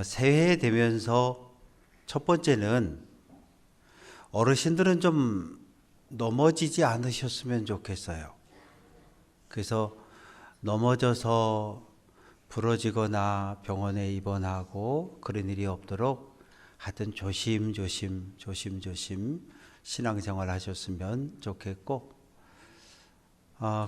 새해 되면서 첫 번째는 어르신들은 좀 넘어지지 않으셨으면 좋겠어요. 그래서 넘어져서 부러지거나 병원에 입원하고 그런 일이 없도록 하여튼 조심조심 신앙생활 하셨으면 좋겠고,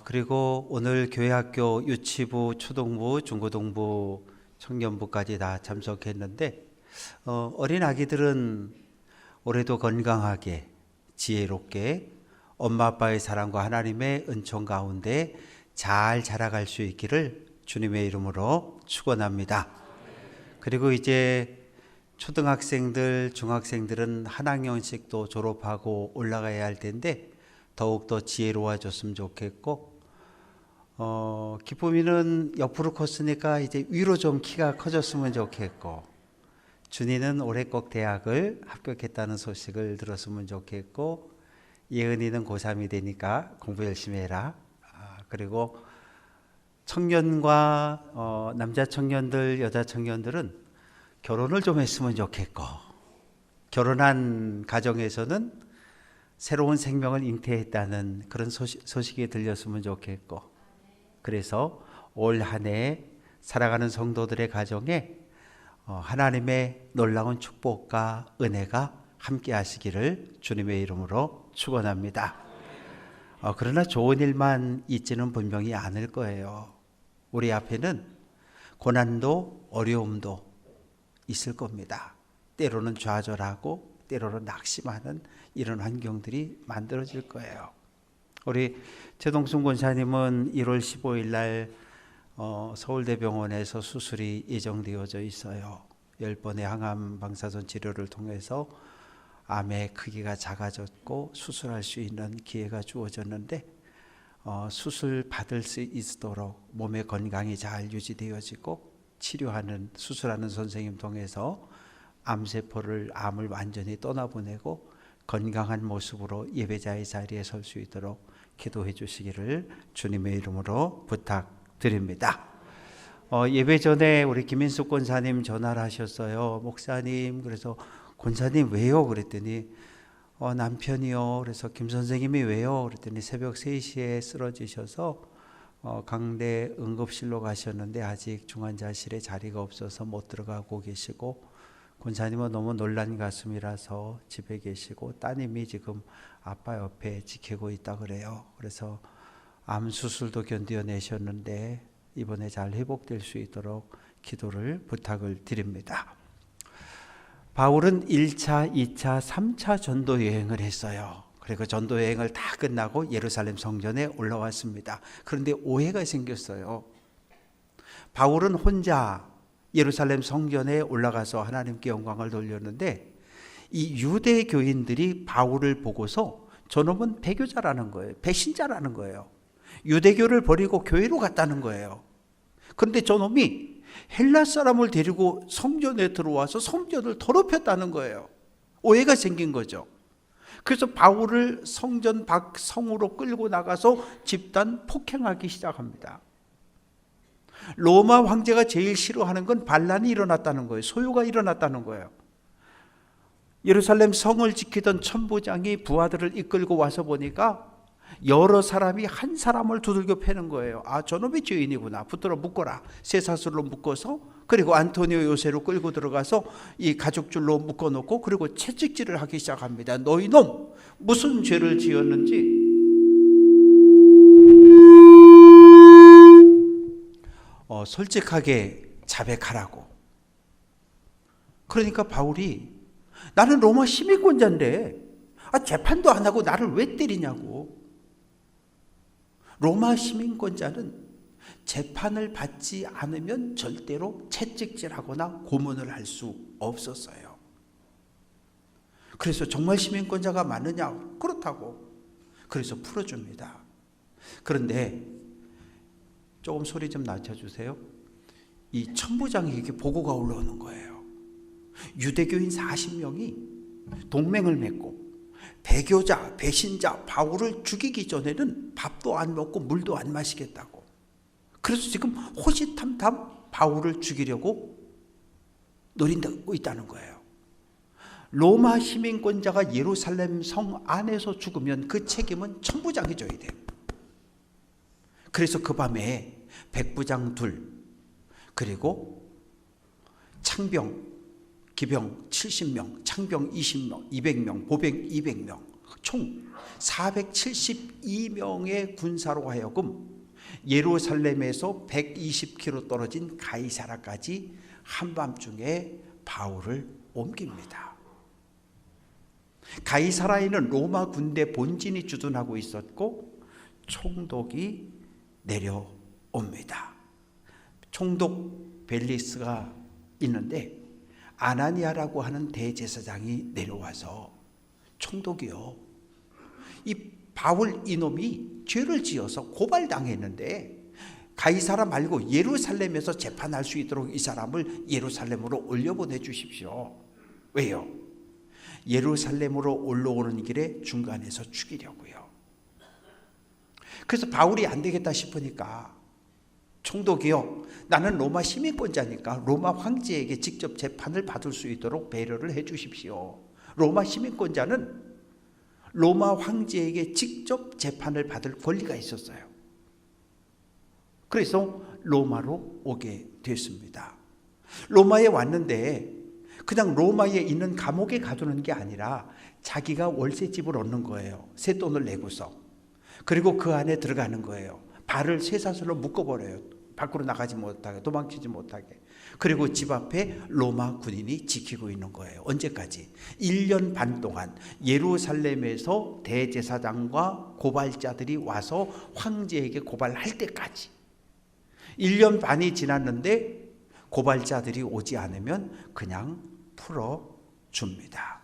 그리고 오늘 교회학교 유치부, 초등부, 중고등부, 청년부까지 다 참석했는데, 어린 아기들은 올해도 건강하게 지혜롭게 엄마 아빠의 사랑과 하나님의 은총 가운데 잘 자라갈 수 있기를 주님의 이름으로 축원합니다. 그리고 이제 초등학생들, 중학생들은 한 학년씩 또 졸업하고 올라가야 할 텐데 더욱더 지혜로워졌으면 좋겠고, 기쁨이는 옆으로 컸으니까 이제 위로 좀 키가 커졌으면 좋겠고, 준이는 올해 꼭 대학을 합격했다는 소식을 들었으면 좋겠고, 예은이는 고3이 되니까 공부 열심히 해라. 그리고 청년과 남자 청년들, 여자 청년들은 결혼을 좀 했으면 좋겠고, 결혼한 가정에서는 새로운 생명을 잉태했다는 그런 소식이 들렸으면 좋겠고, 그래서 올 한 해 살아가는 성도들의 가정에 하나님의 놀라운 축복과 은혜가 함께 하시기를 주님의 이름으로 축원합니다. 그러나 좋은 일만 있지는 분명히 않을 거예요. 우리 앞에는 고난도 어려움도 있을 겁니다. 때로는 좌절하고 때로는 낙심하는 이런 환경들이 만들어질 거예요. 우리 최동순 권사님은 1월 15일 날 서울대병원에서 수술이 예정되어져 있어요. 10번의 항암 방사선 치료를 통해서 암의 크기가 작아졌고 수술할 수 있는 기회가 주어졌는데, 수술 받을 수 있도록 몸의 건강이 잘 유지되어지고 치료하는 수술하는 선생님 통해서 암을 완전히 떠나보내고 건강한 모습으로 예배자의 자리에 설 수 있도록 기도해 주시기를 주님의 이름으로 부탁드립니다. 예배 전에 우리 김인숙 권사님 전화를 하셨어요. 목사님, 그래서 권사님 왜요? 그랬더니 남편이요. 그래서 김 선생님이 왜요? 그랬더니 새벽 3시에 쓰러지셔서 강대 응급실로 가셨는데 아직 중환자실에 자리가 없어서 못 들어가고 계시고, 권사님은 너무 놀란 가슴이라서 집에 계시고 따님이 지금 아빠 옆에 지키고 있다 그래요. 그래서 암 수술도 견뎌내셨는데 이번에 잘 회복될 수 있도록 기도를 부탁을 드립니다. 바울은 1차, 2차, 3차 전도 여행을 했어요. 그리고 전도 여행을 다 끝나고 예루살렘 성전에 올라왔습니다. 그런데 오해가 생겼어요. 바울은 혼자 예루살렘 성전에 올라가서 하나님께 영광을 돌렸는데, 이 유대 교인들이 바울을 보고서 저놈은 배교자라는 거예요. 배신자라는 거예요. 유대교를 버리고 교회로 갔다는 거예요. 그런데 저놈이 헬라 사람을 데리고 성전에 들어와서 성전을 더럽혔다는 거예요. 오해가 생긴 거죠. 그래서 바울을 성전 밖 성으로 끌고 나가서 집단 폭행하기 시작합니다. 로마 황제가 제일 싫어하는 건 반란이 일어났다는 거예요. 소요가 일어났다는 거예요. 예루살렘 성을 지키던 천부장이 부하들을 이끌고 와서 보니까 여러 사람이 한 사람을 두들겨 패는 거예요. 저놈이 죄인이구나. 붙들어 묶어라. 쇠사슬로 묶어서, 그리고 안토니오 요새로 끌고 들어가서 이 가죽줄로 묶어놓고, 그리고 채찍질을 하기 시작합니다. 너희 놈, 무슨 죄를 지었는지 솔직하게 자백하라고. 그러니까 바울이, 나는 로마 시민권자인데 재판도 안 하고 나를 왜 때리냐고. 로마 시민권자는 재판을 받지 않으면 절대로 채찍질하거나 고문을 할 수 없었어요. 그래서 정말 시민권자가 맞느냐? 그렇다고. 그래서 풀어줍니다. 그런데 조금 소리 좀 낮춰주세요. 이 천부장에게 보고가 올라오는 거예요. 유대교인 40명이 동맹을 맺고 배교자, 배신자 바울을 죽이기 전에는 밥도 안 먹고 물도 안 마시겠다고. 그래서 지금 호시탐탐 바울을 죽이려고 노린다고 있다는 거예요. 로마 시민권자가 예루살렘 성 안에서 죽으면 그 책임은 천부장이 져야 돼요. 그래서 그 밤에 백부장 둘, 그리고 창병, 기병 70명, 창병 20명, 200명, 보병 200명, 총 472명의 군사로 하여금 예루살렘에서 120km 떨어진 가이사라까지 한밤중에 바울을 옮깁니다. 가이사라에는 로마 군대 본진이 주둔하고 있었고 총독이 내려옵니다. 총독 벨리스가 있는데 아나니아라고 하는 대제사장이 내려와서 총독이요, 이 바울 이놈이 죄를 지어서 고발당했는데 가이사라 말고 예루살렘에서 재판할 수 있도록 이 사람을 예루살렘으로 올려보내 주십시오. 왜요? 예루살렘으로 올라오는 길에 중간에서 죽이려고요. 그래서 바울이 안 되겠다 싶으니까 총독이요, 나는 로마 시민권자니까 로마 황제에게 직접 재판을 받을 수 있도록 배려를 해 주십시오. 로마 시민권자는 로마 황제에게 직접 재판을 받을 권리가 있었어요. 그래서 로마로 오게 됐습니다. 로마에 왔는데 그냥 로마에 있는 감옥에 가두는 게 아니라 자기가 월세집을 얻는 거예요. 쇳돈을 내고서. 그리고 그 안에 들어가는 거예요. 발을 쇠사슬로 묶어버려요. 밖으로 나가지 못하게, 도망치지 못하게. 그리고 집 앞에 로마 군인이 지키고 있는 거예요. 언제까지? 1년 반 동안 예루살렘에서 대제사장과 고발자들이 와서 황제에게 고발할 때까지. 1년 반이 지났는데 고발자들이 오지 않으면 그냥 풀어줍니다.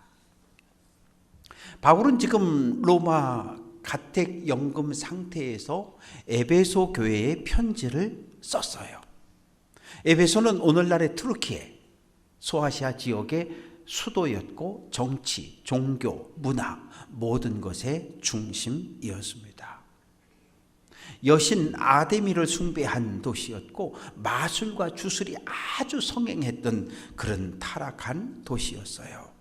바울은 지금 로마 가택연금 상태에서 에베소 교회에 편지를 썼어요. 에베소는 오늘날의 트루키에 소아시아 지역의 수도였고 정치, 종교, 문화 모든 것의 중심이었습니다. 여신 아데미를 숭배한 도시였고 마술과 주술이 아주 성행했던 그런 타락한 도시였어요.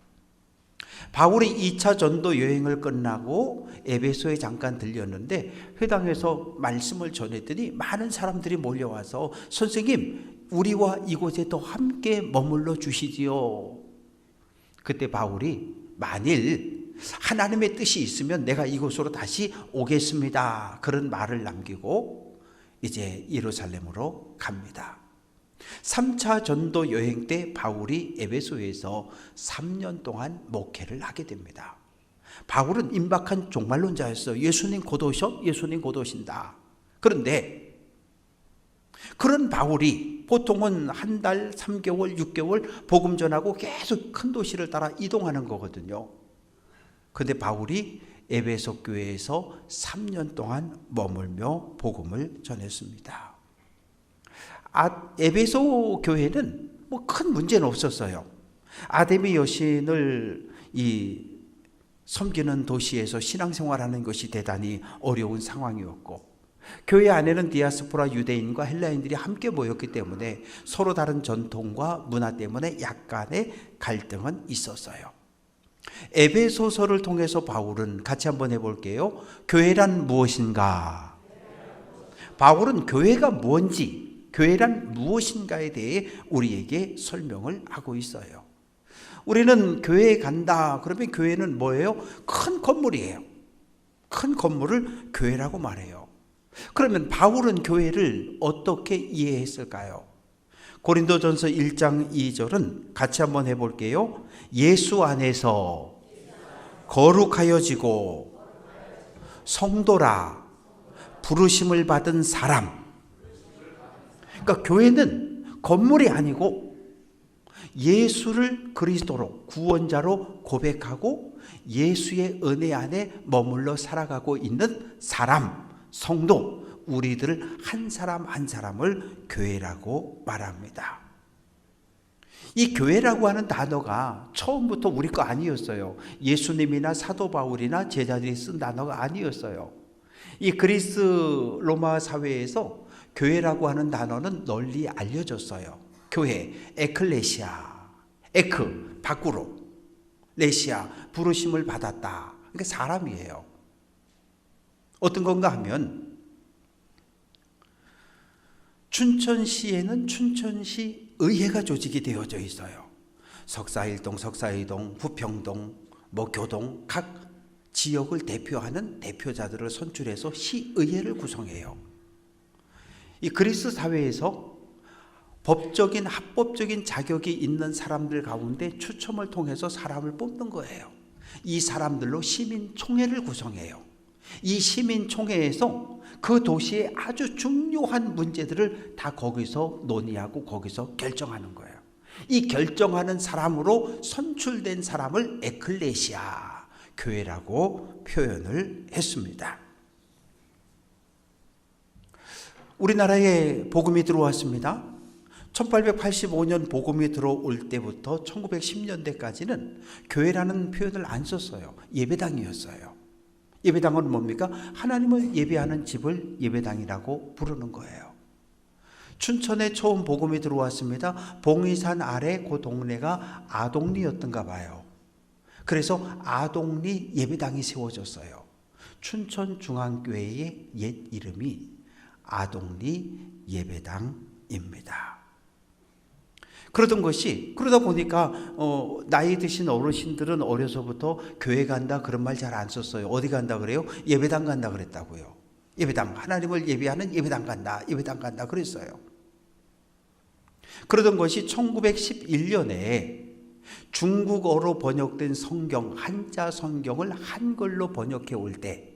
바울이 2차 전도 여행을 끝나고 에베소에 잠깐 들렸는데 회당에서 말씀을 전했더니 많은 사람들이 몰려와서 선생님, 우리와 이곳에 더 함께 머물러 주시지요. 그때 바울이 만일 하나님의 뜻이 있으면 내가 이곳으로 다시 오겠습니다, 그런 말을 남기고 이제 예루살렘으로 갑니다. 3차 전도 여행 때 바울이 에베소에서 3년 동안 목회를 하게 됩니다. 바울은 임박한 종말론자였어요. 예수님 곧 오셔? 예수님 곧 오신다. 그런데 그런 바울이 보통은 한 달, 3개월, 6개월 복음 전하고 계속 큰 도시를 따라 이동하는 거거든요. 그런데 바울이 에베소 교회에서 3년 동안 머물며 복음을 전했습니다. 에베소 교회는 뭐 큰 문제는 없었어요. 아데미 여신을 섬기는 도시에서 신앙생활하는 것이 대단히 어려운 상황이었고, 교회 안에는 디아스포라 유대인과 헬라인들이 함께 모였기 때문에 서로 다른 전통과 문화 때문에 약간의 갈등은 있었어요. 에베소서를 통해서 바울은 같이 한번 해볼게요. 교회란 무엇인가? 바울은 교회가 뭔지, 교회란 무엇인가에 대해 우리에게 설명을 하고 있어요. 우리는 교회에 간다 그러면 교회는 뭐예요? 큰 건물이에요. 큰 건물을 교회라고 말해요. 그러면 바울은 교회를 어떻게 이해했을까요? 고린도전서 1장 2절은 같이 한번 해볼게요. 예수 안에서 거룩하여지고 성도라 부르심을 받은 사람. 그러니까 교회는 건물이 아니고 예수를 그리스도로 구원자로 고백하고 예수의 은혜 안에 머물러 살아가고 있는 사람, 성도, 우리들 한 사람 한 사람을 교회라고 말합니다. 이 교회라고 하는 단어가 처음부터 우리 거 아니었어요. 예수님이나 사도 바울이나 제자들이 쓴 단어가 아니었어요. 이 그리스 로마 사회에서 교회라고 하는 단어는 널리 알려졌어요. 교회, 에클레시아, 에크, 밖으로, 레시아, 부르심을 받았다. 그러니까 사람이에요. 어떤 건가 하면 춘천시에는 춘천시 의회가 조직이 되어져 있어요. 석사일동, 석사이동, 부평동, 교동 각 지역을 대표하는 대표자들을 선출해서 시의회를 구성해요. 이 그리스 사회에서 법적인 합법적인 자격이 있는 사람들 가운데 추첨을 통해서 사람을 뽑는 거예요. 이 사람들로 시민총회를 구성해요. 이 시민총회에서 그 도시의 아주 중요한 문제들을 다 거기서 논의하고 거기서 결정하는 거예요. 이 결정하는 사람으로 선출된 사람을 에클레시아, 교회라고 표현을 했습니다. 우리나라에 복음이 들어왔습니다. 1885년 복음이 들어올 때부터 1910년대까지는 교회라는 표현을 안 썼어요. 예배당이었어요. 예배당은 뭡니까? 하나님을 예배하는 집을 예배당이라고 부르는 거예요. 춘천에 처음 복음이 들어왔습니다. 봉의산 아래 그 동네가 아동리였던가 봐요. 그래서 아동리 예배당이 세워졌어요. 춘천중앙교회의 옛 이름이 아동리 예배당입니다. 그러다 보니까 나이 드신 어르신들은 어려서부터 교회 간다 그런 말 잘 안 썼어요. 어디 간다 그래요? 예배당 간다 그랬다고요. 예배당, 하나님을 예배하는 예배당 간다, 예배당 간다 그랬어요. 그러던 것이 1911년에 중국어로 번역된 성경, 한자 성경을 한글로 번역해 올 때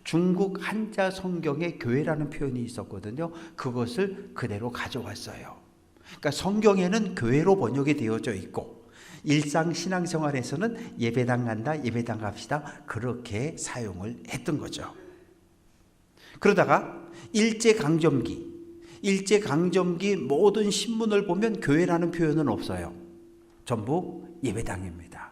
중국 한자 성경에 교회라는 표현이 있었거든요. 그것을 그대로 가져왔어요. 그러니까 성경에는 교회로 번역이 되어져 있고 일상 신앙생활에서는 예배당 간다, 예배당 갑시다 그렇게 사용을 했던 거죠. 그러다가 일제강점기 모든 신문을 보면 교회라는 표현은 없어요. 전부 예배당입니다.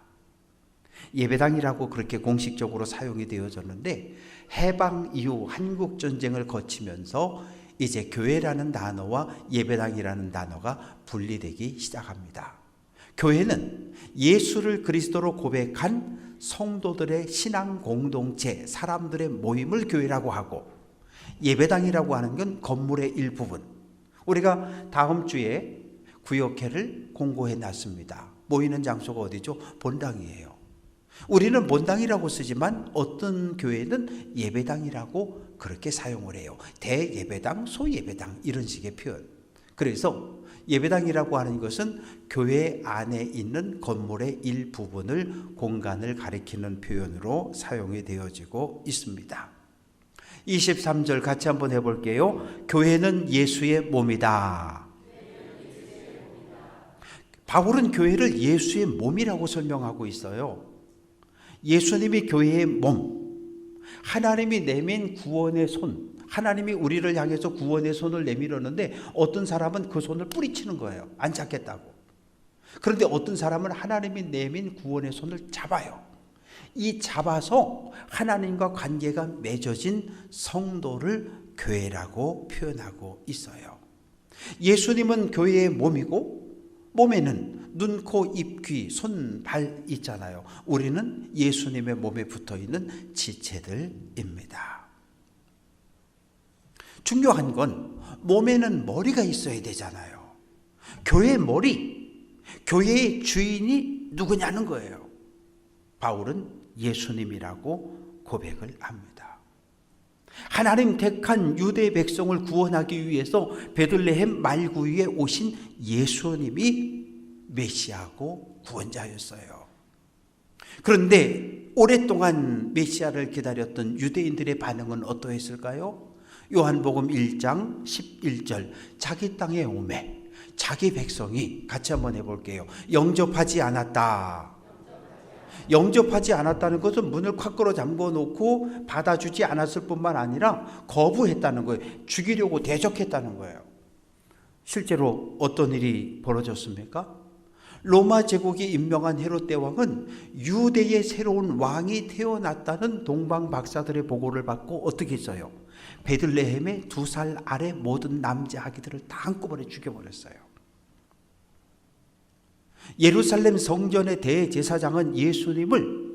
예배당이라고 그렇게 공식적으로 사용이 되어졌는데 해방 이후 한국전쟁을 거치면서 이제 교회라는 단어와 예배당이라는 단어가 분리되기 시작합니다. 교회는 예수를 그리스도로 고백한 성도들의 신앙 공동체, 사람들의 모임을 교회라고 하고 예배당이라고 하는 건 건물의 일부분. 우리가 다음 주에 구역회를 공고해 놨습니다. 모이는 장소가 어디죠? 본당이에요. 우리는 본당이라고 쓰지만 어떤 교회는 예배당이라고 그렇게 사용을 해요. 대예배당, 소예배당 이런 식의 표현. 그래서 예배당이라고 하는 것은 교회 안에 있는 건물의 일부분을 공간을 가리키는 표현으로 사용이 되어지고 있습니다. 23절 같이 한번 해볼게요. 교회는 예수의 몸이다. 바울은 교회를 예수의 몸이라고 설명하고 있어요. 예수님이 교회의 몸, 하나님이 내민 구원의 손, 하나님이 우리를 향해서 구원의 손을 내밀었는데 어떤 사람은 그 손을 뿌리치는 거예요. 안 잡겠다고. 그런데 어떤 사람은 하나님이 내민 구원의 손을 잡아요. 이 잡아서 하나님과 관계가 맺어진 성도를 교회라고 표현하고 있어요. 예수님은 교회의 몸이고 몸에는 눈, 코, 입, 귀, 손, 발 있잖아요. 우리는 예수님의 몸에 붙어있는 지체들입니다. 중요한 건 몸에는 머리가 있어야 되잖아요. 교회의 머리, 교회의 주인이 누구냐는 거예요. 바울은 예수님이라고 고백을 합니다. 하나님 택한 유대 백성을 구원하기 위해서 베들레헴 말구유에 오신 예수님이 메시아고 구원자였어요. 그런데 오랫동안 메시아를 기다렸던 유대인들의 반응은 어떠했을까요? 요한복음 1장 11절 자기 땅에 오매 자기 백성이 같이 한번 해볼게요. 영접하지 않았다. 영접하지 않았다는 것은 문을 콱 걸어 잠궈 놓고 받아주지 않았을 뿐만 아니라 거부했다는 거예요. 죽이려고 대적했다는 거예요. 실제로 어떤 일이 벌어졌습니까? 로마 제국이 임명한 헤롯 대왕은 유대의 새로운 왕이 태어났다는 동방 박사들의 보고를 받고 어떻게 했어요? 베들레헴의 2살 아래 모든 남자 아기들을 다 한꺼번에 죽여버렸어요. 예루살렘 성전의 대제사장은 예수님을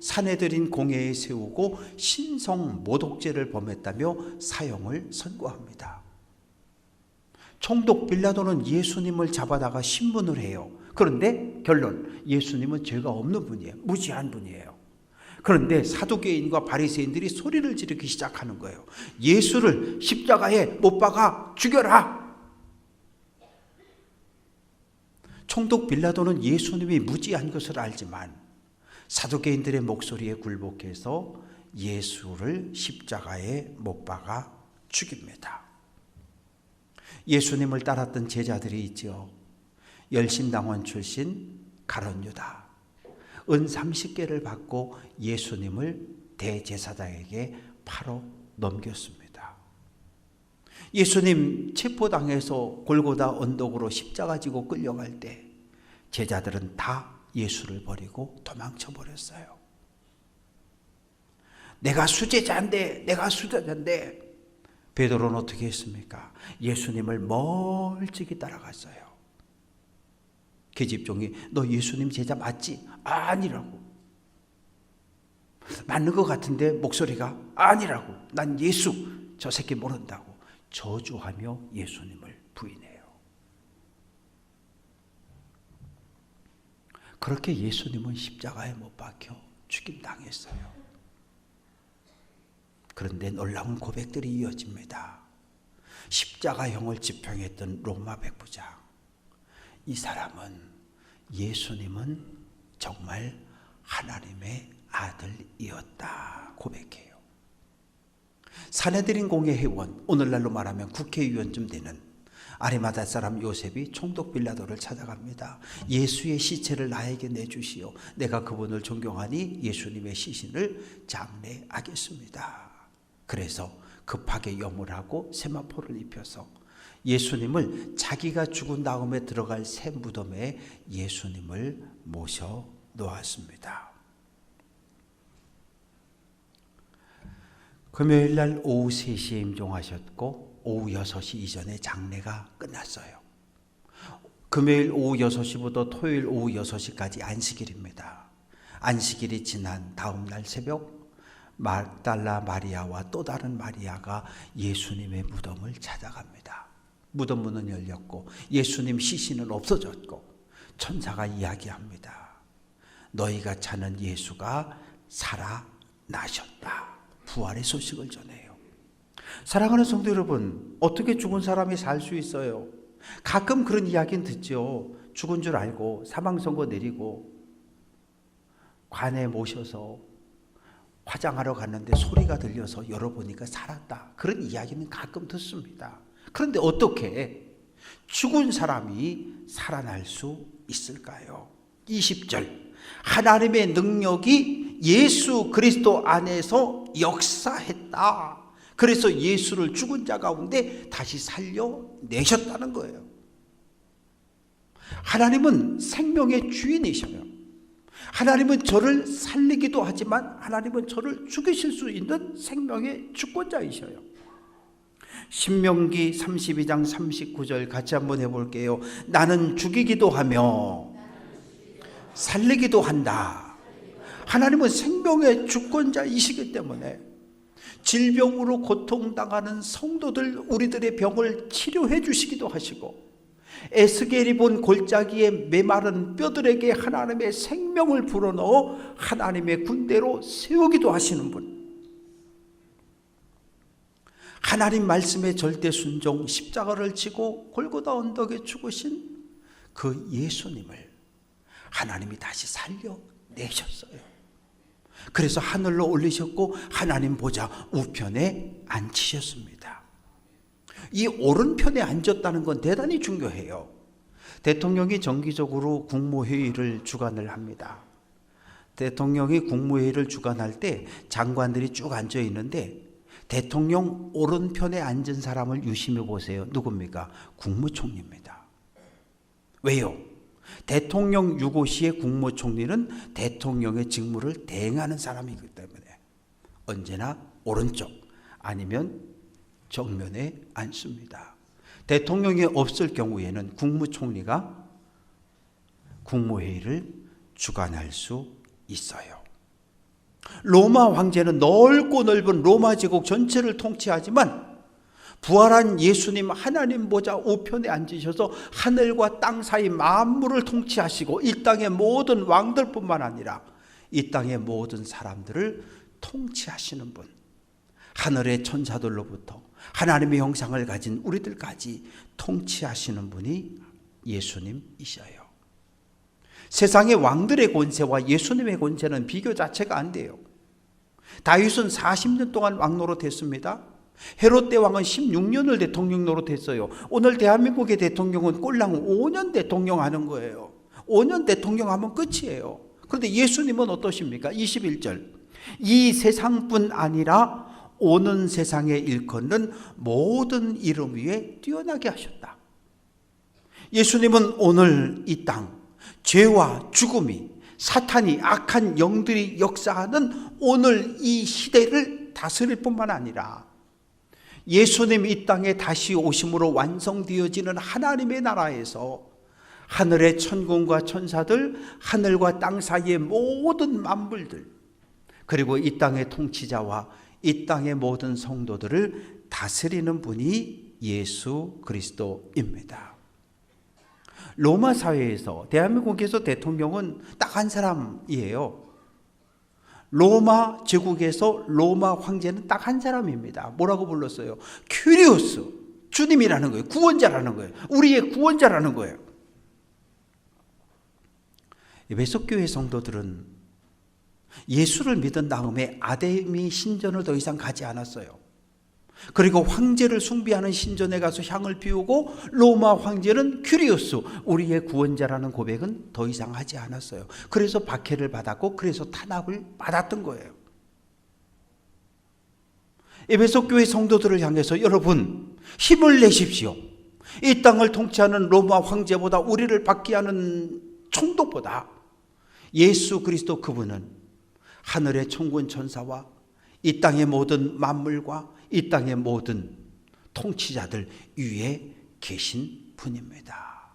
사내들인 공회에 세우고 신성 모독죄를 범했다며 사형을 선고합니다. 총독 빌라도는 예수님을 잡아다가 신문을 해요. 그런데 결론, 예수님은 죄가 없는 분이에요. 무죄한 분이에요. 그런데 사두개인과 바리새인들이 소리를 지르기 시작하는 거예요. 예수를 십자가에 못 박아 죽여라. 총독 빌라도는 예수님이 무죄한 것을 알지만 사두개인들의 목소리에 굴복해서 예수를 십자가에 못 박아 죽입니다. 예수님을 따랐던 제자들이 있죠. 열심당원 출신 가룟 유다, 은 30개를 받고 예수님을 대제사장에게 팔어 넘겼습니다. 예수님 체포당해서 골고다 언덕으로 십자가 지고 끌려갈 때 제자들은 다 예수를 버리고 도망쳐 버렸어요. 내가 수제자인데, 내가 수제자인데. 베드로는 어떻게 했습니까? 예수님을 멀찍이 따라갔어요. 계집종이 너 예수님 제자 맞지? 아니라고. 맞는 것 같은데 목소리가 아니라고. 난 예수 저 새끼 모른다고 저주하며 예수님을 부인해요. 그렇게 예수님은 십자가에 못 박혀 죽임당했어요. 그런데 놀라운 고백들이 이어집니다. 십자가형을 집행했던 로마 백부장, 이 사람은 예수님은 정말 하나님의 아들이었다 고백해요. 사내들인 공회 회원, 오늘날로 말하면 국회의원쯤 되는 아리마다 사람 요셉이 총독 빌라도를 찾아갑니다. 예수의 시체를 나에게 내주시오. 내가 그분을 존경하니 예수님의 시신을 장례하겠습니다. 그래서 급하게 염을 하고 세마포를 입혀서 예수님을 자기가 죽은 다음에 들어갈 새 무덤에 예수님을 모셔 놓았습니다. 금요일 날 오후 3시에 임종하셨고 오후 6시 이전에 장례가 끝났어요. 금요일 오후 6시부터 토요일 오후 6시까지 안식일입니다. 안식일이 지난 다음 날 새벽 막달라 마리아와 또 다른 마리아가 예수님의 무덤을 찾아갑니다. 무덤 문은 열렸고 예수님 시신은 없어졌고 천사가 이야기합니다. 너희가 찾는 예수가 살아나셨다. 부활의 소식을 전해요. 사랑하는 성도 여러분, 어떻게 죽은 사람이 살 수 있어요? 가끔 그런 이야기는 듣죠. 죽은 줄 알고 사망선고 내리고 관에 모셔서 화장하러 갔는데 소리가 들려서 열어보니까 살았다. 그런 이야기는 가끔 듣습니다. 그런데 어떻게 죽은 사람이 살아날 수 있을까요? 20절, 하나님의 능력이 예수 그리스도 안에서 역사했다. 그래서 예수를 죽은 자 가운데 다시 살려내셨다는 거예요. 하나님은 생명의 주인이셔요. 하나님은 저를 살리기도 하지만 하나님은 저를 죽이실 수 있는 생명의 주권자이셔요. 신명기 32장 39절 같이 한번 해볼게요. 나는 죽이기도 하며 살리기도 한다. 하나님은 생명의 주권자이시기 때문에 질병으로 고통당하는 성도들, 우리들의 병을 치료해 주시기도 하시고, 에스겔이 본 골짜기에 메마른 뼈들에게 하나님의 생명을 불어넣어 하나님의 군대로 세우기도 하시는 분, 하나님 말씀에 절대 순종, 십자가를 지고 골고다 언덕에 죽으신 그 예수님을 하나님이 다시 살려내셨어요. 그래서 하늘로 올리셨고 하나님 보좌 우편에 앉히셨습니다. 이 오른편에 앉았다는 건 대단히 중요해요. 대통령이 정기적으로 국무회의를 주관을 합니다. 대통령이 국무회의를 주관할 때 장관들이 쭉 앉아 있는데 대통령 오른편에 앉은 사람을 유심히 보세요. 누굽니까? 국무총리입니다. 왜요? 대통령 유고시의 국무총리는 대통령의 직무를 대행하는 사람이기 때문에 언제나 오른쪽 아니면 정면에 앉습니다. 대통령이 없을 경우에는 국무총리가 국무회의를 주관할 수 있어요. 로마 황제는 넓고 넓은 로마 제국 전체를 통치하지만 부활한 예수님 하나님 보좌 우편에 앉으셔서 하늘과 땅 사이 만물을 통치하시고 이 땅의 모든 왕들뿐만 아니라 이 땅의 모든 사람들을 통치하시는 분, 하늘의 천사들로부터 하나님의 형상을 가진 우리들까지 통치하시는 분이 예수님이셔요. 세상의 왕들의 권세와 예수님의 권세는 비교 자체가 안 돼요. 다윗은 40년 동안 왕 노릇했습니다. 헤롯 대왕은 16년을 대통령 노릇했어요. 오늘 대한민국의 대통령은 꼴랑 5년 대통령하는 거예요. 5년 대통령하면 끝이에요. 그런데 예수님은 어떠십니까? 21절, 이 세상뿐 아니라 오는 세상에 일컫는 모든 이름 위에 뛰어나게 하셨다. 예수님은 오늘 이 땅, 죄와 죽음이, 사탄이, 악한 영들이 역사하는 오늘 이 시대를 다스릴 뿐만 아니라 예수님 이 땅에 다시 오심으로 완성되어지는 하나님의 나라에서 하늘의 천군과 천사들, 하늘과 땅 사이의 모든 만물들, 그리고 이 땅의 통치자와 이 땅의 모든 성도들을 다스리는 분이 예수 그리스도입니다. 로마 사회에서, 대한민국에서 대통령은 딱 한 사람이에요. 로마 제국에서 로마 황제는 딱 한 사람입니다. 뭐라고 불렀어요? 큐리오스, 주님이라는 거예요. 구원자라는 거예요. 우리의 구원자라는 거예요. 에베소교회 성도들은 예수를 믿은 다음에 아데미 신전을 더 이상 가지 않았어요. 그리고 황제를 숭배하는 신전에 가서 향을 피우고 로마 황제는 큐리오스, 우리의 구원자라는 고백은 더 이상 하지 않았어요. 그래서 박해를 받았고 그래서 탄압을 받았던 거예요. 에베소 교회 성도들을 향해서 여러분 힘을 내십시오. 이 땅을 통치하는 로마 황제보다 우리를 받게 하는 총독보다 예수 그리스도 그분은 하늘의 천군 천사와 이 땅의 모든 만물과 이 땅의 모든 통치자들 위에 계신 분입니다.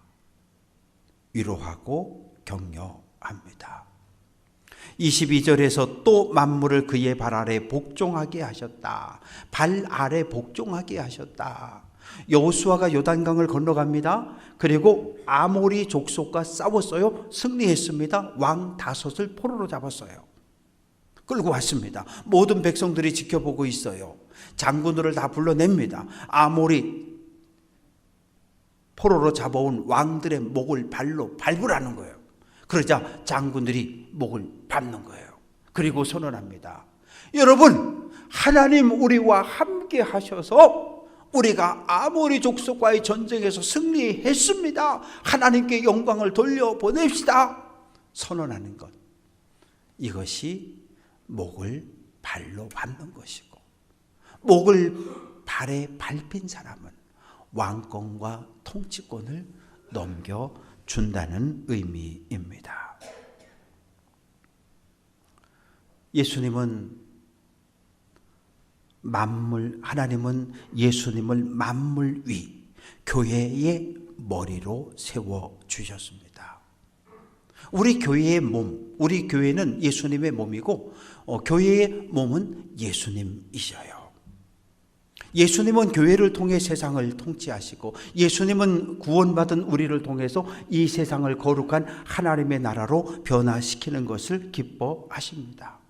위로하고 격려합니다. 22절에서 또 만물을 그의 발 아래 복종하게 하셨다. 발 아래 복종하게 하셨다. 여호수아가 요단강을 건너갑니다. 그리고 아모리 족속과 싸웠어요. 승리했습니다. 왕 5을 포로로 잡았어요. 끌고 왔습니다. 모든 백성들이 지켜보고 있어요. 장군들을 다 불러냅니다. 아모리 포로로 잡아온 왕들의 목을 발로 밟으라는 거예요. 그러자 장군들이 목을 밟는 거예요. 그리고 선언합니다. 여러분, 하나님 우리와 함께 하셔서 우리가 아모리 족속과의 전쟁에서 승리했습니다. 하나님께 영광을 돌려보냅시다. 선언하는 것, 이것이 목을 발로 밟는 것이고, 목을 발에 밟힌 사람은 왕권과 통치권을 넘겨준다는 의미입니다. 예수님은 만물, 하나님은 예수님을 만물 위, 교회의 머리로 세워주셨습니다. 우리 교회의 몸, 우리 교회는 예수님의 몸이고 교회의 몸은 예수님이셔요. 예수님은 교회를 통해 세상을 통치하시고 예수님은 구원받은 우리를 통해서 이 세상을 거룩한 하나님의 나라로 변화시키는 것을 기뻐하십니다.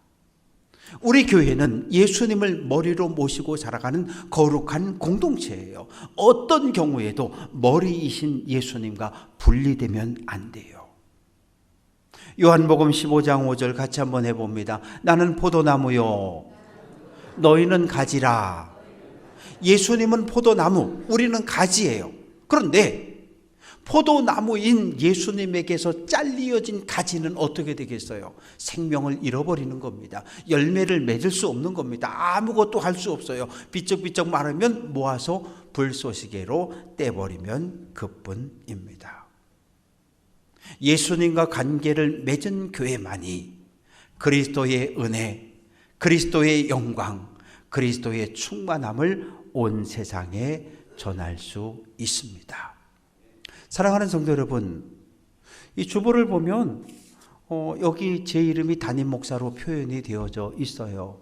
우리 교회는 예수님을 머리로 모시고 살아가는 거룩한 공동체예요. 어떤 경우에도 머리이신 예수님과 분리되면 안 돼요. 요한복음 15장 5절 같이 한번 해봅니다. 나는 포도나무요, 너희는 가지라. 예수님은 포도나무, 우리는 가지예요. 그런데 포도나무인 예수님에게서 잘리어진 가지는 어떻게 되겠어요? 생명을 잃어버리는 겁니다. 열매를 맺을 수 없는 겁니다. 아무것도 할 수 없어요. 비쩍비쩍 마르면 모아서 불쏘시개로 떼버리면 그뿐입니다. 예수님과 관계를 맺은 교회만이 그리스도의 은혜, 그리스도의 영광, 그리스도의 충만함을 온 세상에 전할 수 있습니다. 사랑하는 성도 여러분, 이 주보를 보면 여기 제 이름이 담임 목사로 표현이 되어져 있어요.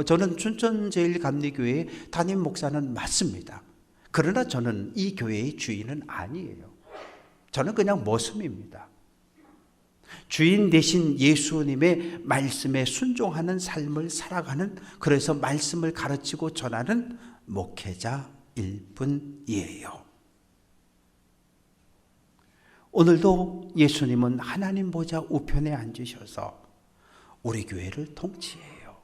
저는 춘천제일감리교회 담임 목사는 맞습니다. 그러나 저는 이 교회의 주인은 아니에요. 저는 그냥 머슴입니다. 주인 대신 예수님의 말씀에 순종하는 삶을 살아가는, 그래서 말씀을 가르치고 전하는 목회자일 뿐이에요. 오늘도 예수님은 하나님 보좌 우편에 앉으셔서 우리 교회를 통치해요.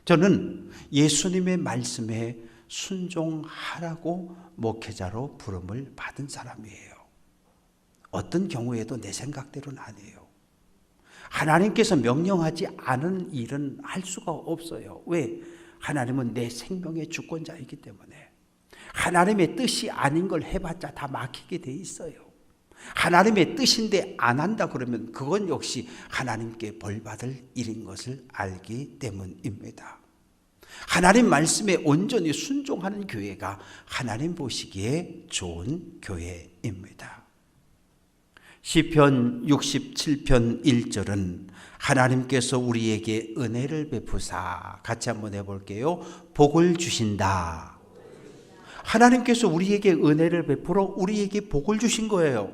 저는 예수님의 말씀에 순종하라고 목회자로 부름을 받은 사람이에요. 어떤 경우에도 내 생각대로는 아니에요. 하나님께서 명령하지 않은 일은 할 수가 없어요. 왜? 하나님은 내 생명의 주권자이기 때문에. 하나님의 뜻이 아닌 걸 해봤자 다 막히게 돼 있어요. 하나님의 뜻인데 안 한다 그러면 그건 역시 하나님께 벌받을 일인 것을 알기 때문입니다. 하나님 말씀에 온전히 순종하는 교회가 하나님 보시기에 좋은 교회입니다. 시편 67편 1절은 하나님께서 우리에게 은혜를 베푸사, 같이 한번 해볼게요. 복을 주신다. 하나님께서 우리에게 은혜를 베풀어 우리에게 복을 주신 거예요.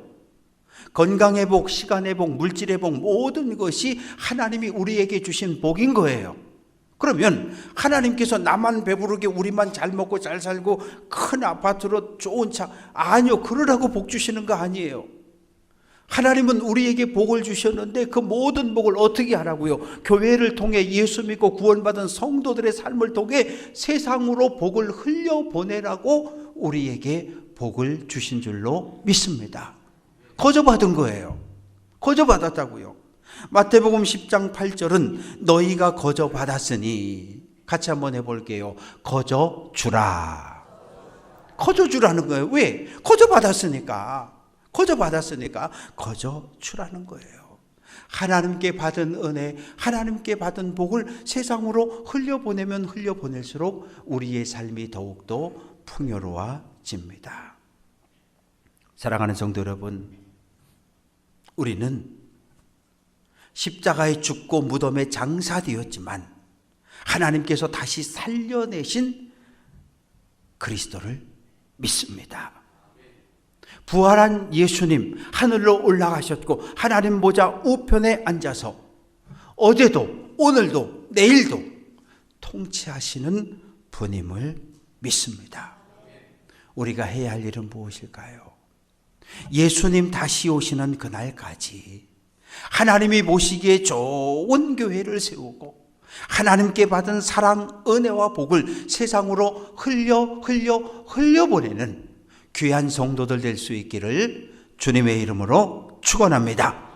건강의 복, 시간의 복, 물질의 복, 모든 것이 하나님이 우리에게 주신 복인 거예요. 그러면 하나님께서 나만 배부르게 우리만 잘 먹고 잘 살고 큰 아파트로 좋은 차, 아니요, 그러라고 복 주시는 거 아니에요. 하나님은 우리에게 복을 주셨는데 그 모든 복을 어떻게 하라고요? 교회를 통해 예수 믿고 구원받은 성도들의 삶을 통해 세상으로 복을 흘려보내라고 우리에게 복을 주신 줄로 믿습니다. 거저받은 거예요. 거저받았다고요. 마태복음 10장 8절은 너희가 거저받았으니, 같이 한번 해볼게요. 거저주라. 거저주라는 거예요. 왜? 거저받았으니까. 거저주라는 거예요. 하나님께 받은 은혜, 하나님께 받은 복을 세상으로 흘려보내면 흘려보낼수록 우리의 삶이 더욱더 풍요로워집니다. 사랑하는 성도 여러분, 우리는 십자가에 죽고 무덤에 장사되었지만 하나님께서 다시 살려내신 그리스도를 믿습니다. 부활한 예수님 하늘로 올라가셨고 하나님 보좌 우편에 앉아서 어제도 오늘도 내일도 통치하시는 분임을 믿습니다. 우리가 해야 할 일은 무엇일까요? 예수님 다시 오시는 그날까지 하나님이 보시기에 좋은 교회를 세우고 하나님께 받은 사랑, 은혜와 복을 세상으로 흘려보내는 귀한 성도들 될 수 있기를 주님의 이름으로 축원합니다.